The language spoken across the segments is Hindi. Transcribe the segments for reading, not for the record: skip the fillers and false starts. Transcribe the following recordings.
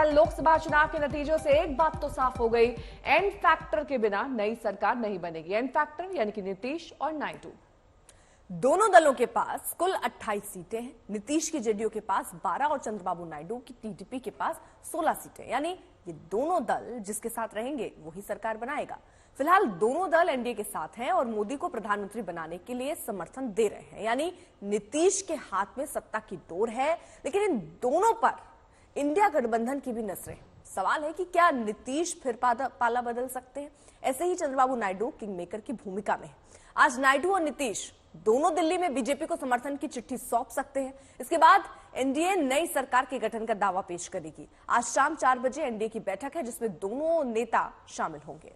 कल लोकसभा चुनाव के नतीजों से एक बात तो साफ हो गई, एंड फैक्टर के बिना नई सरकार नहीं बनेगी। एंड फैक्टर यानी कि नीतीश और नायडू। दोनों दलों के पास कुल 28 सीटें हैं। नीतीश की जेडीयू के पास 12 और चंद्रबाबू नायडू की टीडीपी के पास 16 सीटें। यानी ये दोनों दल जिसके साथ रहेंगे वही सरकार बनाएगा। फिलहाल दोनों दल एनडीए के साथ हैं और मोदी को प्रधानमंत्री बनाने के लिए समर्थन दे रहे हैं। यानी नीतीश के हाथ में सत्ता की डोर है, लेकिन इन दोनों पर इंडिया गठबंधन की भी नजरें। सवाल है कि क्या नीतीश फिर पाला बदल सकते हैं? ऐसे ही चंद्रबाबू नायडू किंग मेकर की भूमिका में। आज नायडू और नीतीश दोनों दिल्ली में बीजेपी को समर्थन की चिट्ठी सौंप सकते हैं। इसके बाद एनडीए नई सरकार के गठन का दावा पेश करेगी। आज शाम 4 बजे एनडीए की बैठक है जिसमें दोनों नेता शामिल होंगे।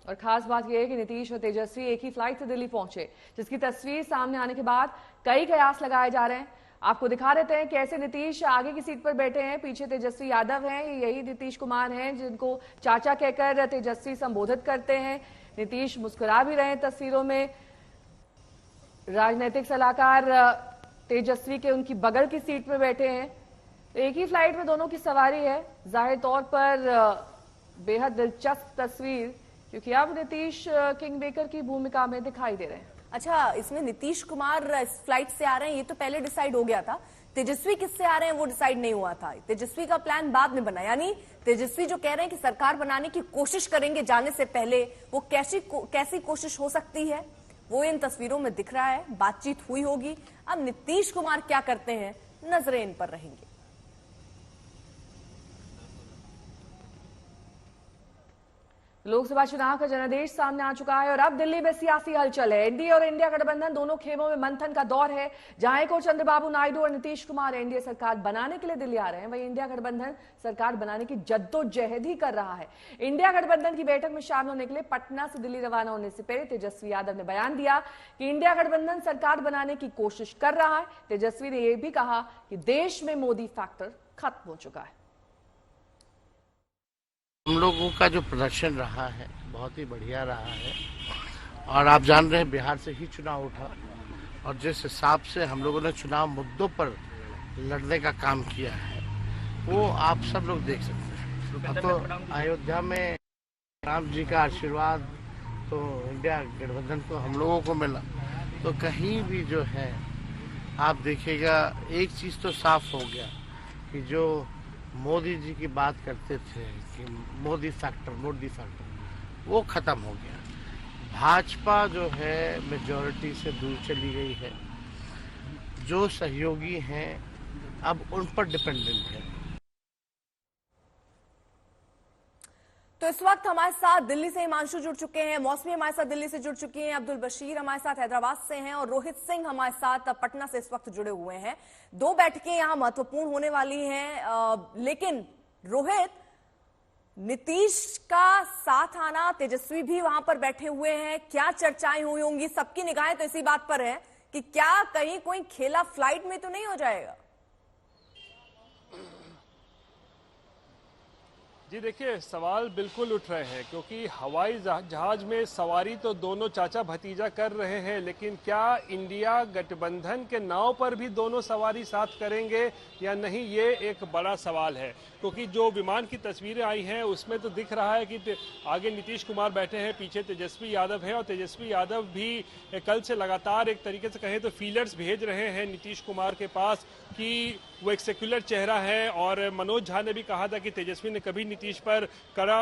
और खास बात यह है कि नीतीश और तेजस्वी एक ही फ्लाइट से दिल्ली पहुंचे, जिसकी तस्वीर सामने आने के बाद कई कयास लगाए जा रहे हैं। आपको दिखा देते हैं कैसे नीतीश आगे की सीट पर बैठे हैं, पीछे तेजस्वी यादव हैं। यही नीतीश कुमार हैं जिनको चाचा कहकर तेजस्वी संबोधित करते हैं। नीतीश मुस्कुरा भी रहे हैं तस्वीरों में। राजनीतिक सलाहकार तेजस्वी के उनकी बगल की सीट पर बैठे हैं। एक ही फ्लाइट में दोनों की सवारी है। जाहिर तौर पर बेहद दिलचस्प तस्वीर, क्योंकि अब नीतीश किंग मेकर की भूमिका में दिखाई दे रहे हैं। अच्छा, इसमें नीतीश कुमार इस फ्लाइट से आ रहे हैं ये तो पहले डिसाइड हो गया था। तेजस्वी किससे आ रहे हैं वो डिसाइड नहीं हुआ था। तेजस्वी का प्लान बाद में बना। यानी तेजस्वी जो कह रहे हैं कि सरकार बनाने की कोशिश करेंगे जाने से पहले, वो कैसी कोशिश हो सकती है वो इन तस्वीरों में दिख रहा है। बातचीत हुई होगी। अब नीतीश कुमार क्या करते हैं, नजरें इन पर रहेंगी। लोकसभा चुनाव का जनादेश सामने आ चुका है और अब दिल्ली में सियासी हलचल है। एनडीए और इंडिया गठबंधन दोनों खेमों में मंथन का दौर है। जहां एक और चंद्रबाबू नायडू और नीतीश कुमार एनडीए सरकार बनाने के लिए दिल्ली आ रहे हैं, वहीं इंडिया गठबंधन सरकार बनाने की जद्दोजहद ही कर रहा है। इंडिया गठबंधन की बैठक में शामिल होने के लिए पटना से दिल्ली रवाना होने से पहले तेजस्वी यादव ने बयान दिया कि इंडिया गठबंधन सरकार बनाने की कोशिश कर रहा है। तेजस्वी ने यह भी कहा कि देश में मोदी फैक्टर खत्म हो चुका है। हम लोगों का जो प्रदर्शन रहा है बहुत ही बढ़िया रहा है और आप जान रहे हैं बिहार से ही चुनाव उठा और जिस हिसाब से हम लोगों ने चुनाव मुद्दों पर लड़ने का काम किया है वो आप सब लोग देख सकते हैं। अब तो अयोध्या में राम जी का आशीर्वाद तो इंडिया गठबंधन को हम लोगों को मिला, तो कहीं भी जो है आप देखिएगा एक चीज़ तो साफ हो गया कि जो मोदी जी की बात करते थे कि मोदी फैक्टर वो खत्म हो गया। भाजपा जो है मेजॉरिटी से दूर चली गई है। जो सहयोगी हैं अब उन पर डिपेंडेंट है। तो इस वक्त हमारे साथ दिल्ली से हिमांशु जुड़ चुके हैं, मौसमी हमारे साथ दिल्ली से जुड़ चुकी हैं, अब्दुल बशीर हमारे साथ हैदराबाद से हैं और रोहित सिंह हमारे साथ पटना से इस वक्त जुड़े हुए हैं। 2 बैठकें यहां महत्वपूर्ण होने वाली हैं। लेकिन रोहित, नीतीश का साथ आना, तेजस्वी भी वहां पर बैठे हुए हैं, क्या चर्चाएं हुई होंगी? सबकी निगाहें तो इसी बात पर है कि क्या कहीं कोई खेला फ्लाइट में तो नहीं हो जाएगा? जी देखिए, सवाल बिल्कुल उठ रहे हैं क्योंकि हवाई जहाज में सवारी तो दोनों चाचा भतीजा कर रहे हैं, लेकिन क्या इंडिया गठबंधन के नाव पर भी दोनों सवारी साथ करेंगे या नहीं, ये एक बड़ा सवाल है। क्योंकि जो विमान की तस्वीरें आई हैं उसमें तो दिख रहा है कि आगे नीतीश कुमार बैठे हैं, पीछे तेजस्वी यादव हैं और तेजस्वी यादव भी कल से लगातार एक तरीके से कहें तो फीलर्स भेज रहे हैं नीतीश कुमार के पास कि वो एक सेक्युलर चेहरा है। और मनोज झा ने भी कहा था कि तेजस्वी ने कभी नीतीश पर कड़ा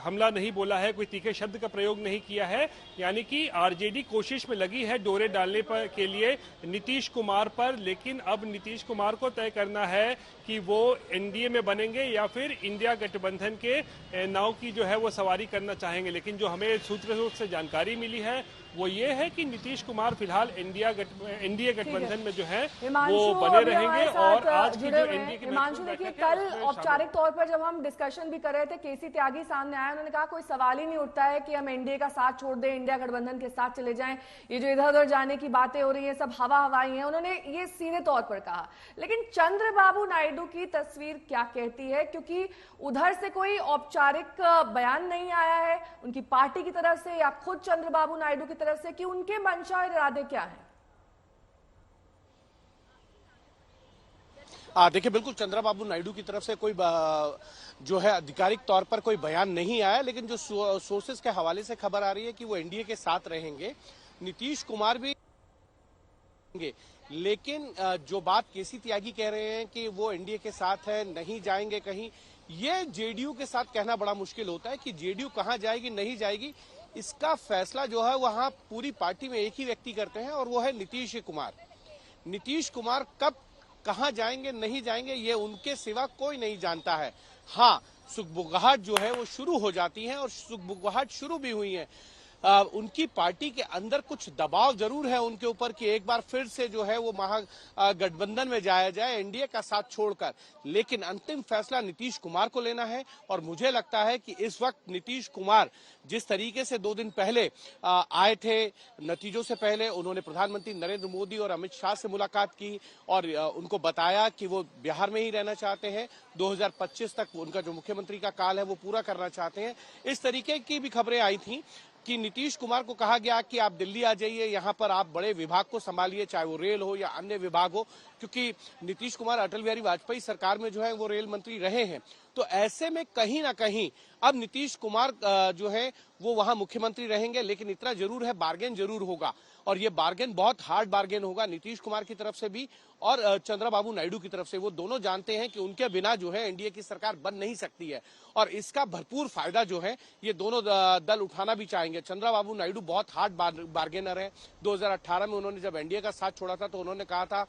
हमला नहीं बोला है, कोई तीखे शब्द का प्रयोग नहीं किया है। यानी कि आरजेडी कोशिश में लगी है डोरे डालने पर के लिए नीतीश कुमार पर, लेकिन अब नीतीश कुमार को तय करना है कि वो एनडीए में बनेंगे या फिर इंडिया गठबंधन के नाव की जो है वो सवारी करना चाहेंगे। लेकिन जो हमें सूत्रों से जानकारी मिली है वो ये है कि नीतीश कुमार फिलहाल एनडीए गठबंधन में जो है वो बने रहेंगे। और आज की जो एनडीए की हिमांशु, देखिए कल औपचारिक तौर पर जब हम डिस्कशन भी कर रहे थे, केसी त्यागी सामने आया, उन्होंने कहा कोई सवाल ही नहीं उठता है कि हम एनडीए का साथ छोड़ दें, इंडिया गठबंधन के साथ चले जाएं, ये जो इधर उधर जाने की बातें हो रही है सब हवाई हैं, उन्होंने ये सीधे तौर पर कहा। लेकिन चंद्रबाबू नायडू की तस्वीर क्या कहती है, क्योंकि उधर से कोई औपचारिक बयान नहीं आया है उनकी पार्टी की तरफ से या खुद चंद्रबाबू नायडू की तरफ से कि उनके मंशा और इरादे क्या हैं। देखिए, बिल्कुल चंद्रबाबू नायडू की तरफ से कोई जो है आधिकारिक तौर पर कोई बयान नहीं आया, लेकिन जो सोर्सेस के हवाले से खबर आ रही है कि वो एनडीए के साथ रहेंगे, नीतीश कुमार भी रहेंगे। लेकिन जो बात केसी त्यागी कह रहे हैं कि वो एनडीए के साथ है, नहीं जाएंगे कहीं, ये जेडीयू के साथ कहना बड़ा मुश्किल होता है कि जेडीयू कहां जाएगी नहीं जाएगी। इसका फैसला जो है वहां पूरी पार्टी में एक ही व्यक्ति करते हैं और वो है नीतीश कुमार। नीतीश कुमार कब कहां जाएंगे नहीं जाएंगे ये उनके सिवा कोई नहीं जानता है। हाँ, सुगबुगाहट जो है वो शुरू हो जाती है और सुगबुगाहट शुरू भी हुई है। उनकी पार्टी के अंदर कुछ दबाव जरूर है उनके ऊपर कि एक बार फिर से जो है वो महागठबंधन में जाया जाए एनडीए का साथ छोड़कर, लेकिन अंतिम फैसला नीतीश कुमार को लेना है। और मुझे लगता है कि इस वक्त नीतीश कुमार जिस तरीके से 2 दिन पहले आए थे, नतीजों से पहले उन्होंने प्रधानमंत्री नरेंद्र मोदी और अमित शाह से मुलाकात की और उनको बताया कि वो बिहार में ही रहना चाहते हैं, 2025 तक उनका जो मुख्यमंत्री का काल है वो पूरा करना चाहते हैं। इस तरीके की भी खबरें आई थी कि नीतीश कुमार को कहा गया कि आप दिल्ली आ जाइए, यहाँ पर आप बड़े विभाग को संभालिए, चाहे वो रेल हो या अन्य विभाग हो, क्योंकि नीतीश कुमार अटल बिहारी वाजपेयी सरकार में जो है वो रेल मंत्री रहे हैं। तो ऐसे में कहीं ना कहीं अब नीतीश कुमार जो है वो वहां मुख्यमंत्री रहेंगे, लेकिन इतना जरूर है बार्गेन जरूर होगा और ये बार्गेन बहुत हार्ड बार्गेन होगा नीतीश कुमार की तरफ से भी और चंद्रबाबू नायडू की तरफ से। वो दोनों जानते हैं कि उनके बिना जो है एनडीए की सरकार बन नहीं सकती है और इसका भरपूर फायदा जो है ये दोनों दल उठाना भी चाहेंगे। चंद्रबाबू नायडू बहुत हार्ड बार्गेनर है। 2018 में उन्होंने जब एनडीए का साथ छोड़ा था तो उन्होंने कहा था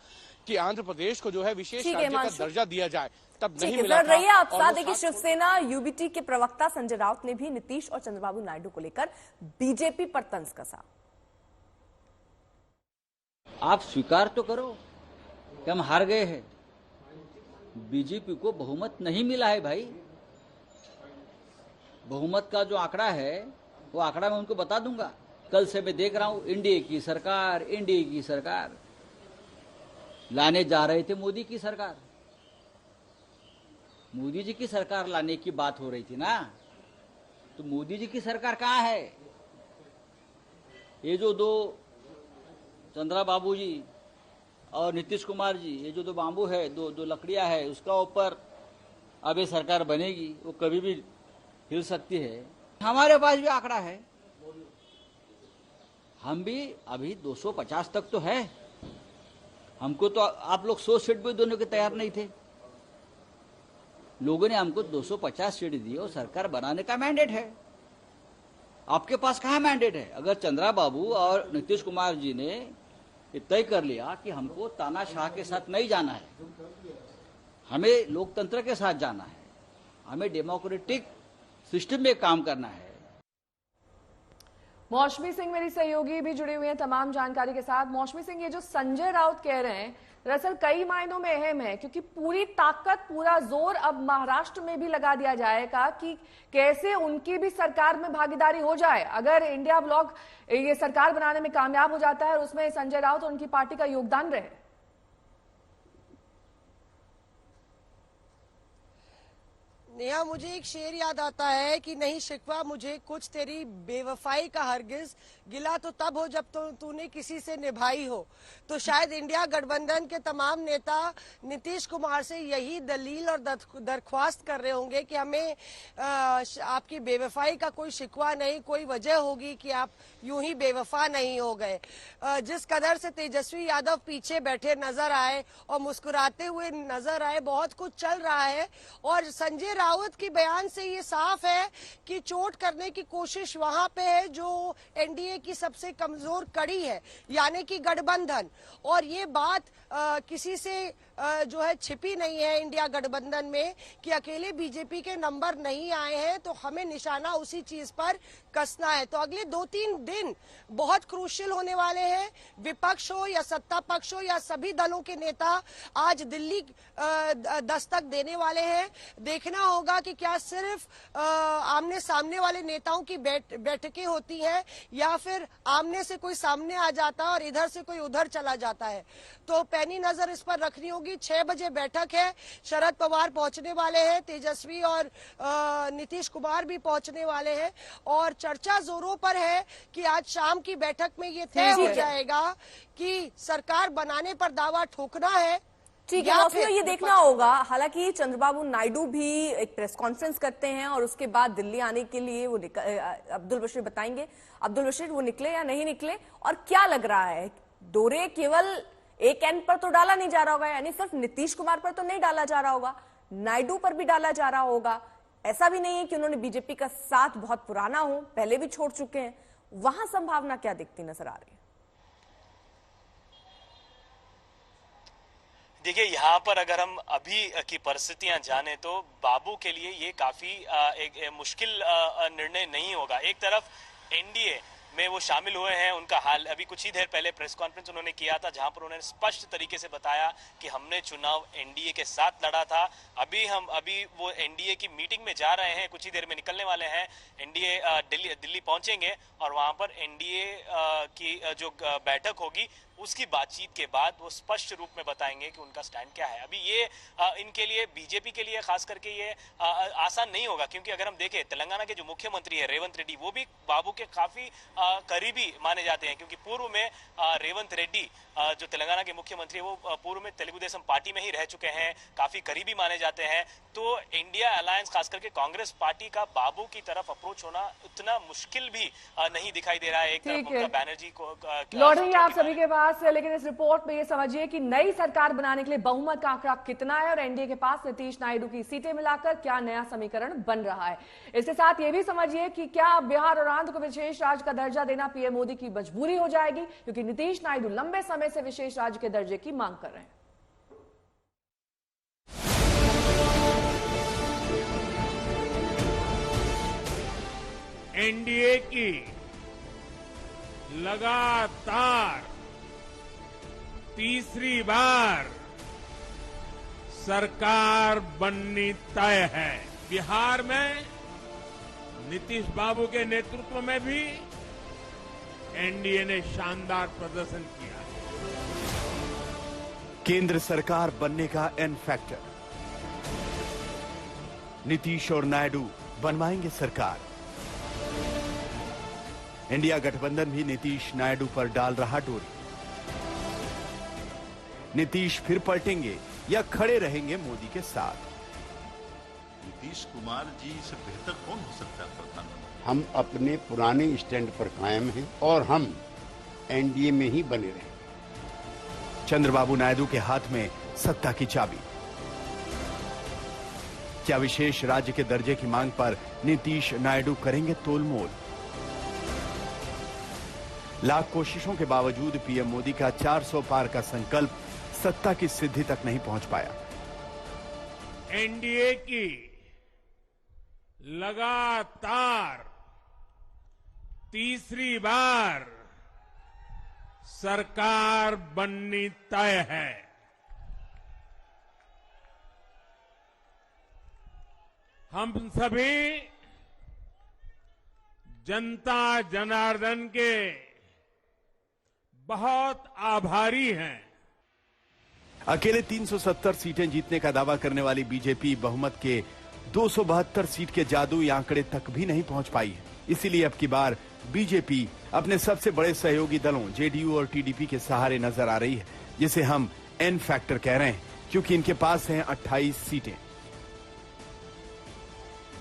कि आंध्र प्रदेश को जो है विशेष राज्य का दर्जा दिया जाए, तब नहीं मिला था। रहिए आप साथ। देखिए, शिवसेना यूबीटी के प्रवक्ता संजय राउत ने भी नीतीश और चंद्रबाबू नायडू को लेकर बीजेपी पर तंज कसा। आप स्वीकार तो करो कि हम हार गए हैं, बीजेपी को बहुमत नहीं मिला है भाई। बहुमत का जो आंकड़ा है वो आंकड़ा मैं उनको बता दूंगा। कल से मैं देख रहा हूं एनडीए की सरकार लाने जा रहे थे मोदी की सरकार। मोदी जी की सरकार लाने की बात हो रही थी ना, तो मोदी जी की सरकार कहां है? ये जो दो चंद्रबाबू जी और नीतीश कुमार जी, ये जो दो बांबू है, दो लकड़ियां है, उसका ऊपर अब ये सरकार बनेगी, वो कभी भी हिल सकती है। हमारे पास भी आंकड़ा है, हम भी अभी 250 तक तो है। हमको तो आप लोग 100 सीट भी देने के तैयार नहीं थे। लोगों ने हमको 250 सीट दी और सरकार बनाने का मैंडेट है। आपके पास कहाँ मैंडेट है? अगर चंद्रबाबू और नीतीश कुमार जी ने तय कर लिया कि हमको तानाशाह के साथ नहीं जाना है, हमें लोकतंत्र के साथ जाना है, हमें डेमोक्रेटिक सिस्टम में काम करना है। मौसमी सिंह मेरी सहयोगी भी जुड़े हुए हैं तमाम जानकारी के साथ। मौसमी सिंह, ये जो संजय राउत कह रहे हैं दरअसल कई मायनों में अहम है, क्योंकि पूरी ताकत पूरा जोर अब महाराष्ट्र में भी लगा दिया जाएगा कि कैसे उनकी भी सरकार में भागीदारी हो जाए। अगर इंडिया ब्लॉक ये सरकार बनाने में कामयाब हो जाता है और उसमें संजय राउत और उनकी पार्टी का योगदान रहे। नेहा, मुझे एक शेर याद आता है कि नहीं शिकवा मुझे कुछ तेरी बेवफाई का हरगिज, गिला तो तब हो जब तूने किसी से निभाई हो। तो शायद इंडिया गठबंधन के तमाम नेता नीतीश कुमार से यही दलील और दरख्वास्त कर रहे होंगे कि हमें आपकी बेवफाई का कोई शिकवा नहीं, कोई वजह होगी कि आप यूं ही बेवफा नहीं हो गए। जिस कदर से तेजस्वी यादव पीछे बैठे नजर आए और मुस्कुराते हुए नजर आए, बहुत कुछ चल रहा है और संजय राउत की बयान से ये साफ है कि चोट करने की कोशिश वहां पे है जो एनडीए की सबसे कमजोर कड़ी है, यानी कि गठबंधन। और ये बात किसी से जो है छिपी नहीं है इंडिया गठबंधन में कि अकेले बीजेपी के नंबर नहीं आए हैं, तो हमें निशाना उसी चीज पर कसना है। तो अगले 2-3 दिन बहुत क्रूशियल होने वाले हैं। विपक्ष हो या सत्ता पक्ष हो या सभी दलों के नेता आज दिल्ली दस्तक देने वाले हैं। देखना होगा कि क्या सिर्फ आमने सामने वाले नेताओं की बैठकें होती है या फिर आमने से कोई सामने आ जाता है और इधर से कोई उधर चला जाता है। तो पैनी नजर इस पर रखनी होगी। 6 बजे बैठक है, शरद पवार पहुंचने वाले हैं, तेजस्वी और नीतीश कुमार भी पहुंचने वाले हैं और चर्चा जोरों पर है कि आज शाम की बैठक में ये तय हो जाएगा कि सरकार बनाने पर दावा ठोकना है ठीक है या मौसमी, फिर ये देखना होगा। हालांकि चंद्रबाबू नायडू भी एक प्रेस कॉन्फ्रेंस करते हैं और उसके बाद दिल्ली आने के लिए वो अब्दुल बशीर बताएंगे, अब्दुल बशीर वो निकले या नहीं निकले, और क्या लग रहा है डोरे केवल एक एंड पर तो डाला नहीं जा रहा होगा, यानी सिर्फ नीतीश कुमार पर तो नहीं डाला जा रहा होगा, नायडू पर भी डाला जा रहा होगा। ऐसा भी नहीं है कि उन्होंने बीजेपी का साथ बहुत पुराना हो, पहले भी छोड़ चुके हैं। वहां संभावना क्या दिखती नजर आ रही है? देखिए, यहाँ पर अगर हम अभी की परिस्थितियां जाने तो बाबू के लिए ये काफी एक मुश्किल निर्णय नहीं होगा। एक तरफ एनडीए में वो शामिल हुए हैं, उनका हाल अभी कुछ ही देर पहले प्रेस कॉन्फ्रेंस उन्होंने किया था जहां पर उन्होंने स्पष्ट तरीके से बताया कि हमने चुनाव एनडीए के साथ लड़ा था। अभी वो एनडीए की मीटिंग में जा रहे हैं, कुछ ही देर में निकलने वाले हैं। एनडीए दिल्ली पहुंचेंगे और वहां पर एनडीए की जो बैठक होगी उसकी बातचीत के बाद वो स्पष्ट रूप में बताएंगे कि उनका स्टैंड क्या है। अभी ये इनके लिए, बीजेपी के लिए खास करके ये आसान नहीं होगा, क्योंकि अगर हम देखें तेलंगाना के जो मुख्यमंत्री है रेवंत रेड्डी, वो भी बाबू के काफी करीबी माने जाते हैं, क्योंकि पूर्व में रेवंत रेड्डी जो तेलंगाना के मुख्यमंत्री है वो पूर्व में तेलुगु देशम पार्टी में ही रह चुके हैं, काफी करीबी माने जाते हैं। तो इंडिया अलायंस खास करके कांग्रेस पार्टी का बाबू की तरफ अप्रोच होना उतना मुश्किल भी नहीं दिखाई दे रहा है। एक तरफ ममता बनर्जी को लौट रही है आप सभी के पास, लेकिन इस रिपोर्ट में ये समझिए कि नई सरकार बनाने के लिए बहुमत का आंकड़ा कितना है और एनडीए के पास नीतीश नायडू की सीटें मिलाकर क्या नया समीकरण बन रहा है। इसके साथ ये भी समझिए कि क्या बिहार और आंध्र को विशेष राज्य का दर्जा देना पीएम मोदी की मजबूरी हो जाएगी, क्योंकि नीतीश नायडू लंबे समय से विशेष राज्य के दर्जे की मांग कर रहे हैं। एनडीए की लगातार तीसरी बार सरकार बननी तय है। बिहार में नीतीश बाबू के नेतृत्व में भी एनडीए ने शानदार प्रदर्शन किया है। केंद्र सरकार बनने का एन फैक्टर, नीतीश और नायडू बनवाएंगे सरकार। इंडिया गठबंधन भी नीतीश नायडू पर डाल रहा डोरी। नीतीश फिर पलटेंगे या खड़े रहेंगे मोदी के साथ? नीतीश कुमार जी से बेहतर कौन हो सकता है प्रधानमंत्री? हम अपने पुराने स्टैंड पर कायम हैं और हम एनडीए में ही बने रहें। चंद्रबाबू नायडू के हाथ में सत्ता की चाबी। क्या विशेष राज्य के दर्जे की मांग पर नीतीश नायडू करेंगे तोलमोल? लाख कोशिशों के बावजूद पीएम मोदी का 400 पार का संकल्प सत्ता की सिद्धि तक नहीं पहुंच पाया। एनडीए की लगातार तीसरी बार सरकार बननी तय है। हम सभी जनता जनार्दन के बहुत आभारी हैं। अकेले 370 सीटें जीतने का दावा करने वाली बीजेपी बहुमत के 272 सीट के जादुई आंकड़े तक भी नहीं पहुंच पाई है। इसीलिए अब की बार बीजेपी अपने सबसे बड़े सहयोगी दलों जेडीयू और टीडीपी के सहारे नजर आ रही है, जिसे हम एन फैक्टर कह रहे हैं, क्योंकि इनके पास हैं 28 सीटें।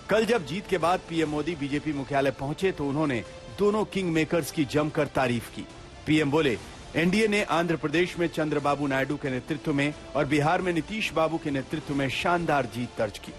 कल जब जीत के बाद पीएम मोदी बीजेपी मुख्यालय पहुंचे तो उन्होंने दोनों किंग मेकर्स की जमकर तारीफ की। पीएम बोले, एनडीए ने आंध्र प्रदेश में चंद्रबाबू नायडू के नेतृत्व में और बिहार में नीतीश बाबू के नेतृत्व में शानदार जीत दर्ज की।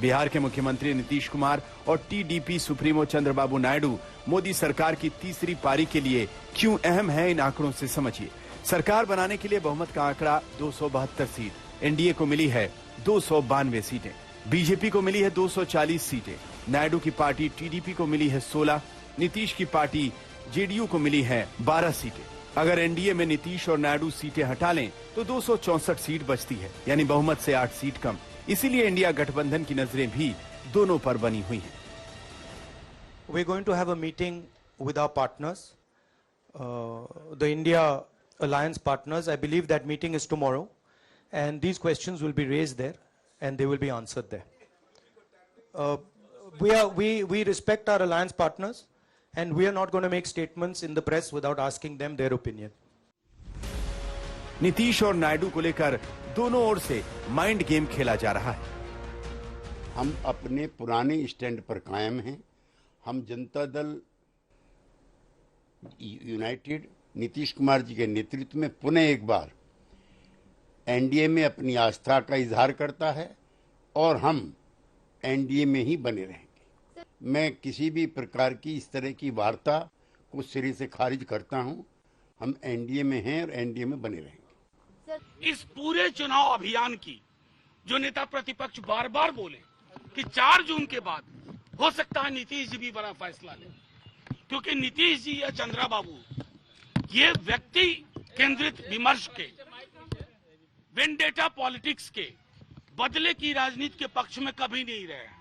बिहार के मुख्यमंत्री नीतीश कुमार और टीडीपी सुप्रीमो चंद्रबाबू नायडू मोदी सरकार की तीसरी पारी के लिए क्यों अहम है, इन आंकड़ों से समझिए। सरकार बनाने के लिए बहुमत का आंकड़ा 272 सीट, एनडीए को मिली है 292 सीटें, बीजेपी को मिली है 240 सीटें, नायडू की पार्टी टीडीपी को मिली है 16, नीतीश की पार्टी जेडीयू को मिली है 12 सीटें। अगर एनडीए में नीतीश और नायडू सीटें हटा लें तो 264 सीट बचती है, यानी बहुमत से 8 सीट कम। इसीलिए इंडिया गठबंधन की नजरें भी दोनों पर बनी हुई हैं। We're going to have a meeting with our partners, the India Alliance partners. I believe that meeting is tomorrow, and these questions will be raised there, and they will be answered there. We respect our alliance partners, and we are not going to make statements in the press without asking them their opinion. Nitish और नायडू को लेकर दोनों ओर से माइंड गेम खेला जा रहा है। हम अपने पुराने स्टैंड पर कायम हैं। हम जनता दल यूनाइटेड नीतीश कुमार जी के नेतृत्व में पुनः एक बार एनडीए में अपनी आस्था का इजहार करता है और हम एनडीए में ही बने रहेंगे। मैं किसी भी प्रकार की इस तरह की वार्ता को सिरे से खारिज करता हूं। हम एनडीए में हैं और एनडीए में बने रहेंगे। इस पूरे चुनाव अभियान की जो नेता प्रतिपक्ष बार बार बोले कि 4 जून के बाद हो सकता है नीतीश जी भी बड़ा फैसला ले, क्योंकि नीतीश जी या चंद्रा बाबू ये व्यक्ति केंद्रित विमर्श के, वेंडेटा पॉलिटिक्स के, बदले की राजनीति के पक्ष में कभी नहीं रहे हैं।